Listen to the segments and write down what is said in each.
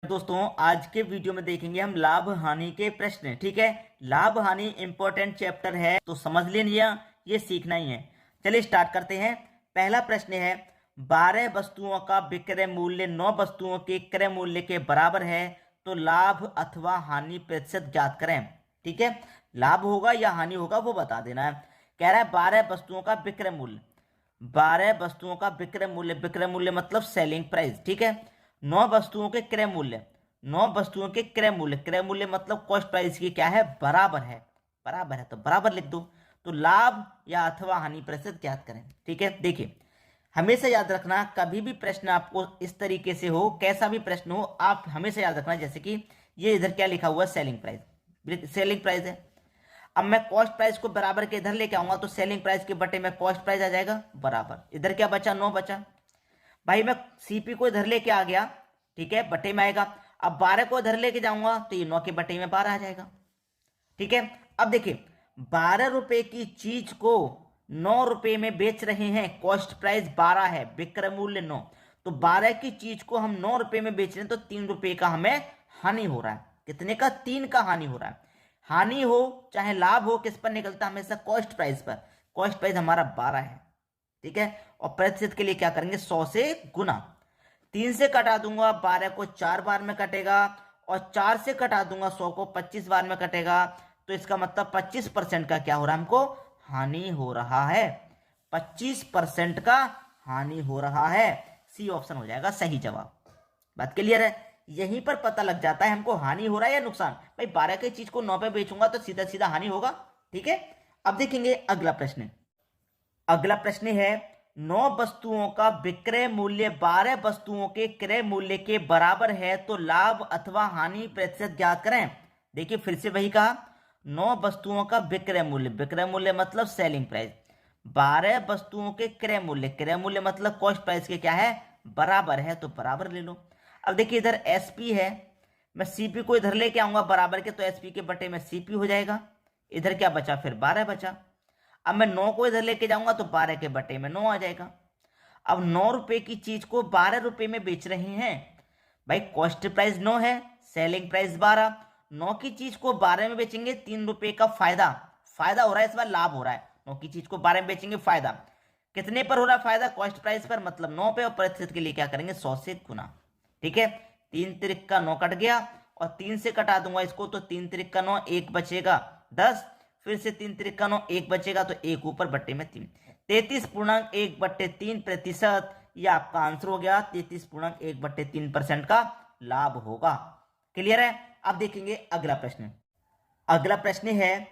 दोस्तों आज के वीडियो में देखेंगे हम लाभ हानि के प्रश्न। ठीक है, लाभ हानि इंपॉर्टेंट चैप्टर है तो समझ लीजिए, ये सीखना ही है। चलिए स्टार्ट करते हैं। पहला प्रश्न है 12 वस्तुओं का विक्रय मूल्य 9 वस्तुओं के क्रय मूल्य के बराबर है तो लाभ अथवा हानि प्रतिशत ज्ञात करें। ठीक है, लाभ होगा या हानि होगा वो बता देना है। कह रहा है 12 वस्तुओं का विक्रय मूल्य, 12 वस्तुओं का विक्रय मूल्य, विक्रय मूल्य मतलब सेलिंग प्राइस। ठीक है, 9 वस्तुओं के क्रय मूल्य, 9 वस्तुओं के क्रय मूल्य, क्रय मूल्य मतलब कॉस्ट प्राइस की क्या है, बराबर है। बराबर है तो बराबर लिख दो। तो लाभ या अथवा हानि प्रतिशत ज्ञात करें। ठीक है, देखिए हमेशा याद रखना, कभी भी प्रश्न आपको इस तरीके से हो, कैसा भी प्रश्न हो, आप हमेशा याद रखना जैसे कि ये इधर क्या लिखा हुआ है, सेलिंग प्राइस, सेलिंग प्राइस है। अब मैं कॉस्ट प्राइस को बराबर के इधर लेके आऊंगा तो सेलिंग प्राइस के बटे में कॉस्ट प्राइस आ जाएगा बराबर। इधर क्या बचा, 9 बचा। भाई मैं सीपी को इधर लेके आ गया, ठीक है, बटे में आएगा। अब 12 को इधर लेके जाऊंगा तो ये 9 के बटे में 12 आ जाएगा। ठीक है, अब देखिए 12 रुपए की चीज को 9 रुपए में बेच रहे हैं, कॉस्ट प्राइस 12 है, विक्रय मूल्य 9, तो 12 की चीज को हम 9 रुपए में बेच रहे हैं तो 3 रुपए का हमें हानि हो रहा है। कितने का, 3 का हानि हो रहा है। हानि हो चाहे लाभ हो, किस पर निकलता है, हमेशा कॉस्ट प्राइस पर। कॉस्ट प्राइस हमारा 12 है। ठीक है, और प्रतिशत के लिए क्या करेंगे, 100 से गुना। 3 से कटा दूंगा, 12 को 4 बार में कटेगा, और 4 से कटा दूंगा 100 को 25 बार में कटेगा। तो इसका मतलब 25% का क्या हो रहा है, हमको हानि हो रहा है। 25% का हानि हो रहा है। सी ऑप्शन हो जाएगा सही जवाब। बात क्लियर है, यहीं पर पता लग जाता है हमको हानि हो रहा है या नुकसान। भाई 12 की चीज को 9 पे बेचूंगा तो सीधा सीधा हानि होगा। ठीक है, अब देखेंगे अगला प्रश्न। अगला प्रश्न है 9 वस्तुओं का विक्रय मूल्य 12 वस्तुओं के क्रय मूल्य के बराबर है तो लाभ अथवा हानि प्रतिशत ज्ञात करें। देखिए फिर से वही कहा, 9 वस्तुओं का विक्रय मूल्य, विक्रय मूल्य मतलब सेलिंग प्राइस, 12 वस्तुओं के क्रय मूल्य, क्रय मूल्य मतलब कॉस्ट प्राइस के क्या है, बराबर है, तो बराबर ले लो। अब देखिए इधर एसपी है, मैं सीपी को इधर लेके आऊंगा बराबर के, तो एसपी के बटे में सीपी हो जाएगा। इधर क्या बचा, फिर 12 बचा। अब मैं 9 को इधर लेके जाऊंगा तो 12 के बटे में 9 आ जाएगा। अब 9 रुपए की चीज को 12 रुपए में बेच रहे हैं। भाई कॉस्ट प्राइस 9 है, सेलिंग प्राइस 12, 9 की चीज को 12 में बेचेंगे, 3 रुपए का फायदा, फायदा हो रहा है, इस बार लाभ हो रहा है। 9 की चीज को 12 में बेचेंगे, फायदा कितने पर हो रहा है, फायदा कॉस्ट प्राइस पर, मतलब 9 पे, और प्रतिशत के लिए क्या करेंगे, 100 से गुना। ठीक है, 3 तिरिक का 9 कट गया, और 3 से कटा दूंगा इसको तो 3 तिरिक का 9, 1 बचेगा 10, फिर से 3 तिरिक का 9, 1 बचेगा तो 1 ऊपर बट्टे में 3, 33.1/3 प्रतिशत। यह आपका आंसर हो गया, 33.1/3% का लाभ होगा। क्लियर है, अब देखेंगे अगला प्रश्न। अगला प्रश्न है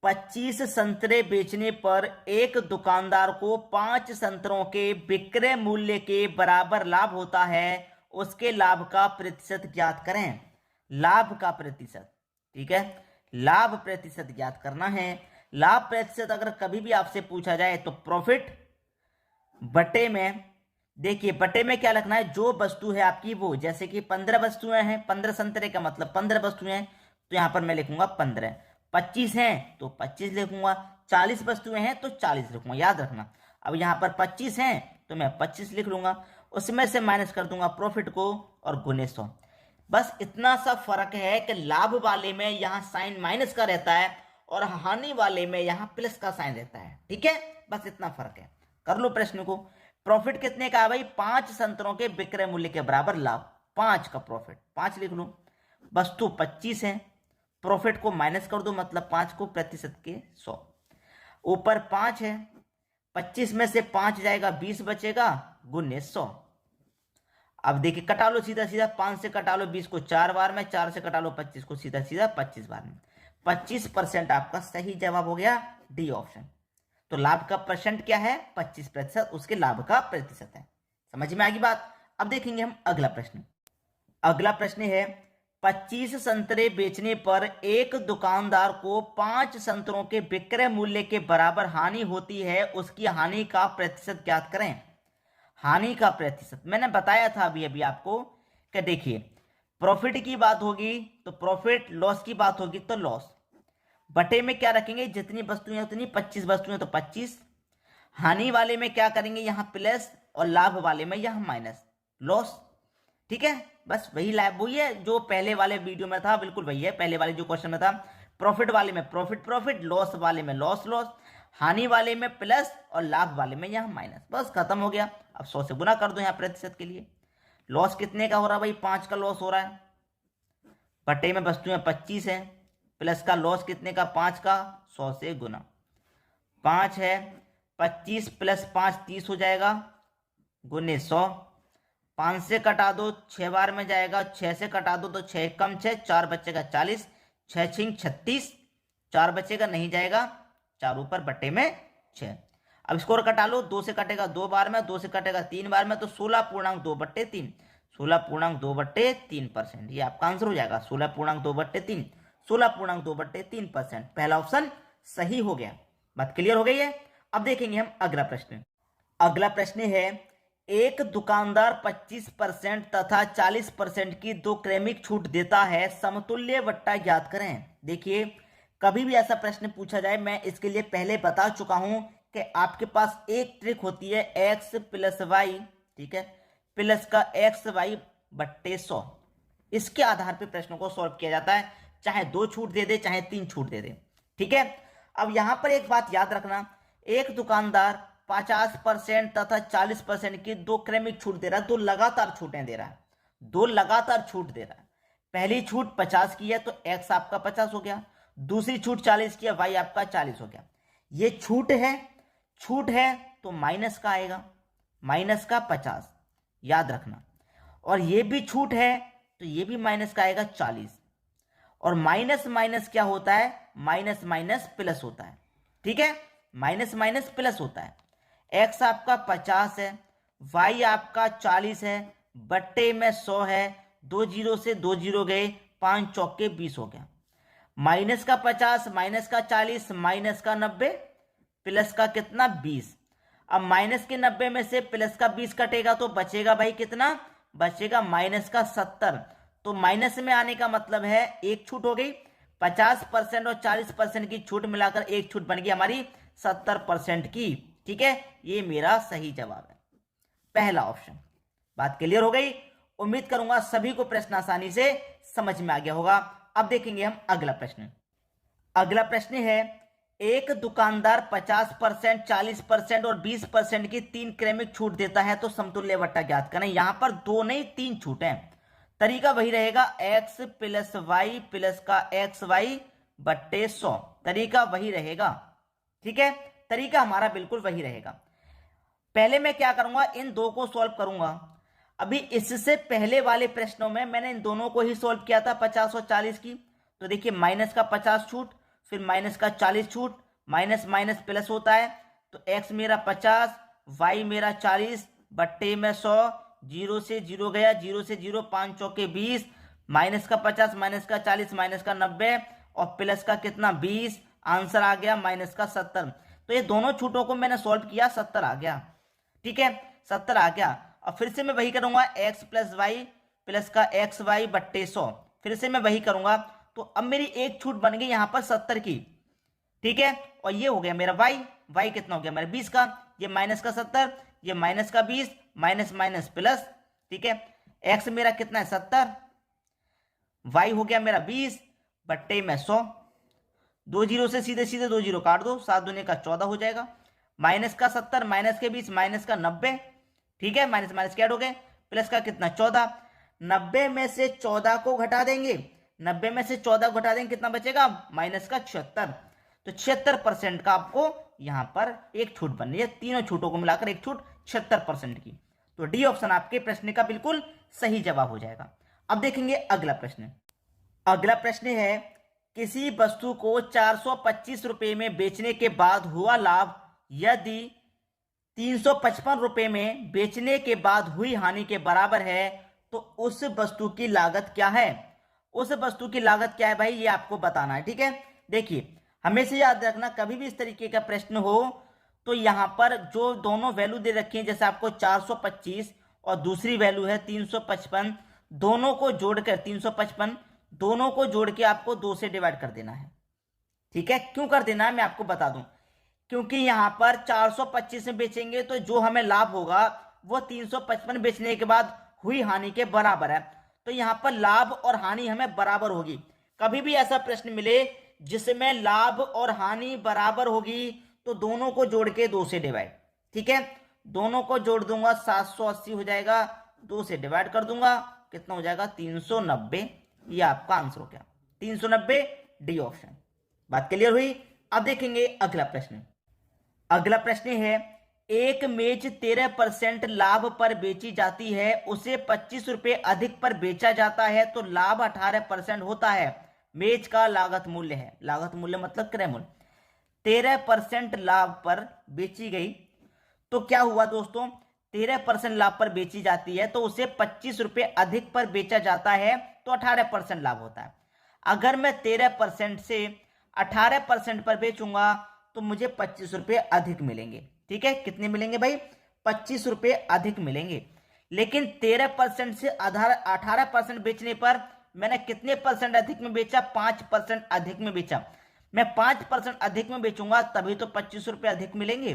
25 संतरे बेचने पर एक दुकानदार को 5 संतरों के विक्रय मूल्य के बराबर लाभ होता है, उसके लाभ का प्रतिशत ज्ञात करें। लाभ का प्रतिशत, ठीक है, लाभ प्रतिशत ज्ञात करना है। लाभ प्रतिशत अगर कभी भी आपसे पूछा जाए तो प्रॉफिट बटे में, देखिए बटे में क्या लिखना है, जो वस्तु है आपकी वो, जैसे कि 15 वस्तुएं हैं, 15 संतरे का मतलब 15 वस्तुएं हैं, तो यहां पर मैं लिखूंगा 15। 25 हैं तो 25 लिखूंगा, 40 वस्तुएं हैं तो 40 लिखूंगा, याद रखना। अब यहां पर 25 हैं तो मैं 25 लिख लूंगा, उसमें से माइनस कर दूंगा प्रॉफिट को और गुने 100। बस इतना सा फर्क है कि लाभ वाले में यहां साइन माइनस का रहता है और हानि वाले में यहां प्लस का साइन रहता है। ठीक है, बस इतना फर्क है। कर लो प्रश्न को। प्रॉफिट कितने का है भाई, 5 संतरों के विक्रय मूल्य के बराबर लाभ, 5 का प्रॉफिट, 5 लिख लो। वस्तु 25 है, प्रॉफिट को माइनस कर दो, मतलब 5 को प्रतिशत के 100, ऊपर 5 है, 25 में से 5 जाएगा, 20 बचेगा, गुने 100। अब देखिए कटा लो सीधा सीधा, 5 से कटा लो 20 को 4 बार में, 4 से कटा लो 25 को सीधा सीधा 25 बार में। 25% आपका सही जवाब हो गया, डी ऑप्शन। तो लाभ का परसेंट क्या है, 25%, उसके लाभ का प्रतिशत है। समझ में आ गई बात। अब देखेंगे हम अगला प्रश्न। अगला प्रश्न है 25 संतरे बेचने पर एक दुकानदार को 5 संतरों के विक्रय मूल्य के बराबर हानि होती है, उसकी हानि का प्रतिशत ज्ञात करें। हानि का प्रतिशत मैंने बताया था अभी अभी आपको कि देखिए प्रॉफिट की बात होगी तो प्रॉफिट, लॉस की बात होगी तो लॉस, बटे में क्या रखेंगे, जितनी वस्तुएं उतनी, 25 वस्तुएं तो 25। हानि वाले में क्या करेंगे, यहां प्लस, और लाभ वाले में यहां माइनस, लॉस। ठीक है, बस वही लाभ वही है जो पहले वाले वीडियो में था, बिल्कुल वही है पहले वाले जो क्वेश्चन में था। प्रॉफिट वाले में प्रॉफिट प्रॉफिट, लॉस वाले में लॉस लॉस, हानि वाले में प्लस और लाभ वाले में यहाँ माइनस। बस खत्म हो गया। अब 100 से गुना कर दो यहाँ प्रतिशत के लिए। लॉस कितने का हो रहा है भाई? 5 का लॉस हो रहा है, बटे में वस्तुएं 25 है, प्लस का लॉस कितने का? 5 का, 100 से गुना। 5 है, 25 प्लस 5 30 हो जाएगा, गुने 100। 5 से कटा दो, 6 बार में जाएगा, 6 से कटा दो तो 6 कम 6, 4 बचेगा 40, 6 छिंग 36, 4 बचेगा नहीं जाएगा, 4 ऊपर बटे में 6। अब स्कोर कटा लो, 2 से कटेगा 2 बार में, 2 से कटेगा 3 बार में, तो 16.2/3, 16.2/3%। ये आपका आंसर हो जाएगा 16.2/3, 16.2/3%। पहला ऑप्शन सही हो गया। बात क्लियर हो गई है। अब देखेंगे हम अगला प्रश्न। अगला प्रश्न है, एक दुकानदार 25% तथा 40% की 2 क्रमिक छूट देता है, समतुल्य वट्टा ज्ञात करें। देखिए, कभी भी ऐसा प्रश्न पूछा जाए, मैं इसके लिए पहले बता चुका हूं कि आपके पास एक ट्रिक होती है x प्लस वाई, ठीक है, प्लस का xy/100। इसके आधार पर प्रश्नों को सॉल्व किया जाता है, चाहे 2 छूट दे दे चाहे 3 छूट दे दे, ठीक है। अब यहां पर एक बात याद रखना, एक दुकानदार 50% तथा 40% की 2 क्रमिक छूट दे रहा है, 2 लगातार छूटें दे रहा है, 2 लगातार छूट दे रहा है। पहली छूट 50 की है तो x आपका 50 हो गया, दूसरी छूट 40 की है, y आपका 40 हो गया। ये छूट है तो माइनस का आएगा, माइनस का 50 याद रखना, और ये भी छूट है तो ये भी माइनस का आएगा 40। और माइनस माइनस क्या होता है? माइनस माइनस प्लस होता है, ठीक है, माइनस माइनस प्लस होता है। x आपका 50 है, y आपका 40 है, बट्टे में 100 है, 2 जीरो से 2 जीरो गए, 5 चौके 20 हो गया। माइनस का 50, माइनस का 40, माइनस का 90, प्लस का कितना? 20। अब माइनस के 90 में से प्लस का 20 कटेगा तो बचेगा भाई कितना? बचेगा माइनस का 70। तो माइनस में आने का मतलब है एक छूट हो गई, 50% और 40% की छूट मिलाकर एक छूट बन गई हमारी 70% की, ठीक है। ये मेरा सही जवाब है, पहला ऑप्शन। बात क्लियर हो गई। उम्मीद करूंगा सभी को प्रश्न आसानी से समझ में आ गया होगा। अब देखेंगे हम अगला प्रश्न। अगला प्रश्न है, एक दुकानदार 50%, 40% और 20% की 3 क्रमिक छूट देता है, तो समतुल्य वट्टा ज्ञात करें। यहां पर 2 नहीं 3 छूट है, तरीका वही रहेगा, x प्लस वाई प्लस का xy/100, तरीका वही रहेगा, ठीक है, तरीका हमारा बिल्कुल वही रहेगा। पहले मैं क्या करूंगा, इन 2 को सॉल्व करूंगा। अभी इससे पहले वाले प्रश्नों में मैंने इन दोनों को ही सॉल्व किया था, 50 और 40 की। तो देखिए, माइनस का 50 छूट, फिर माइनस का 40 छूट, माइनस माइनस प्लस होता है, तो x मेरा 50, y मेरा 40, बट्टे में 100, 0 से 0 गया, 0 से 0, 5 चौके 20, माइनस का 50, माइनस का 40, माइनस का 90 और प्लस का कितना? 20। आंसर आ गया माइनस का 70। तो ये दोनों छूटों को मैंने सॉल्व किया, 70 आ गया, ठीक है, 70 आ गया। और फिर से मैं वही करूंगा, x प्लस वाई प्लस का xy/100, फिर से मैं वही करूंगा। तो अब मेरी एक छूट बन गई यहां पर 70 की, ठीक है, और ये हो गया मेरा y कितना हो गया मेरा 20 का, ये माइनस का 70, ये माइनस का 20, माइनस माइनस प्लस, ठीक है। x मेरा कितना है? 70, y हो गया मेरा 20, बट्टे में 100, 2 जीरो से सीधे सीधे 2 जीरो काट दो, 7 दूने का 14 हो जाएगा। माइनस का 70, माइनस के 20, माइनस का 90, ठीक है, माइनस माइनस क्या हो गए, प्लस का कितना? 14। 90 में से 14 को घटा देंगे, 90 में से 14 को घटा देंगे, कितना बचेगा? माइनस का 76। तो 76% का आपको यहां पर एक छूट बन रही है, तीनों छूटों को मिलाकर एक छूट 76% की। तो डी ऑप्शन आपके प्रश्न का बिल्कुल सही जवाब हो जाएगा। अब देखेंगे अगला प्रश्न। अगला प्रश्न है, किसी वस्तु को 425 रुपए में बेचने के बाद हुआ लाभ यदि 355 रुपए में बेचने के बाद हुई हानि के बराबर है, तो उस वस्तु की लागत क्या है? उस वस्तु की लागत क्या है भाई, ये आपको बताना है, ठीक है। देखिए, हमेशा याद रखना, कभी भी इस तरीके का प्रश्न हो तो यहां पर जो दोनों वैल्यू दे रखी है, जैसे आपको 425 और दूसरी वैल्यू है 355, दोनों को जोड़कर 355, दोनों को जोड़ के आपको 2 से डिवाइड कर देना है, ठीक है। क्यों कर देना है मैं आपको बता दूं, क्योंकि यहां पर 425 में बेचेंगे तो जो हमें लाभ होगा वो 355 बेचने के बाद हुई हानि के बराबर है। तो यहाँ पर लाभ और हानि हमें बराबर होगी। कभी भी ऐसा प्रश्न मिले जिसमें लाभ और हानि बराबर होगी तो दोनों को जोड़ के 2 से डिवाइड, ठीक है, दोनों को जोड़ दूंगा 780 हो जाएगा, 2 से डिवाइड कर दूंगा, कितना हो जाएगा 390। ये आपका आंसर हो गया 390, डी ऑप्शन। बात क्लियर हुई। अब देखेंगे अगला प्रश्न। अगला प्रश्न है, एक मेज 13% लाभ पर बेची जाती है, उसे 25 रुपए अधिक पर बेचा जाता है तो लाभ 18% होता है। मेज का लागत मूल्य है, लागत मूल्य मतलब क्रय मूल्य, 13% लाभ पर बेची गई तो क्या हुआ दोस्तों, 13% लाभ पर बेची जाती है तो उसे 25 रुपए अधिक पर बेचा जाता है तो 18% लाभ होता है। अगर मैं 13% से 18% पर बेचूंगा तो मुझे 25 रुपए अधिक मिलेंगे, ठीक है, कितने मिलेंगे भाई, 25 रुपए अधिक मिलेंगे। लेकिन 13% से 18% बेचने पर मैंने कितने परसेंट अधिक में बेचा, 5% अधिक में बेचा। मैं 5% अधिक में बेचूंगा तभी तो 25 रुपए अधिक मिलेंगे,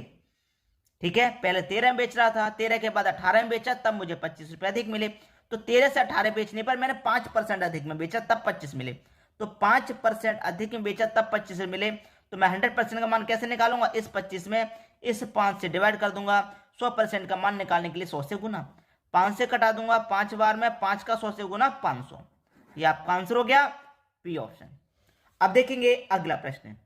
ठीक है। पहले 13 में बेच रहा था, 13 के बाद 18 में बेचा तब मुझे 25 रुपए अधिक मिले। तो 13 से 18 बेचने पर मैंने 5% अधिक में बेचा तब 25 मिले। तो 5% अधिक में बेचा तब 25 मिले। तो मैं 100% का मान कैसे निकालूंगा, इस 25 में इस 5 से डिवाइड कर दूंगा। 100% का मान निकालने के लिए 100 से गुना, 5 से कटा दूंगा, 5 बार में 5 का 100 से गुना 500। ये आपका आंसर हो गया, पी ऑप्शन। अब देखेंगे अगला प्रश्न।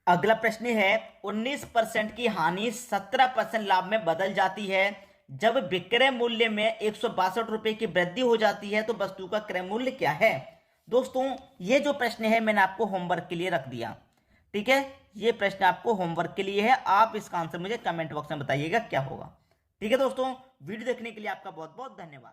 अगला प्रश्न है, 19% की हानि 17% लाभ में बदल जाती है। जब विक्रय मूल्य में 162 रुपए की वृद्धि हो जाती है तो वस्तु का क्रय मूल्य क्या है। दोस्तों ये जो प्रश्न है मैंने आपको होमवर्क के लिए रख दिया, ठीक है, ये प्रश्न आपको होमवर्क के लिए है। आप इसका आंसर मुझे कमेंट बॉक्स में बताइएगा क्या होगा, ठीक है दोस्तों। वीडियो देखने के लिए आपका बहुत बहुत धन्यवाद।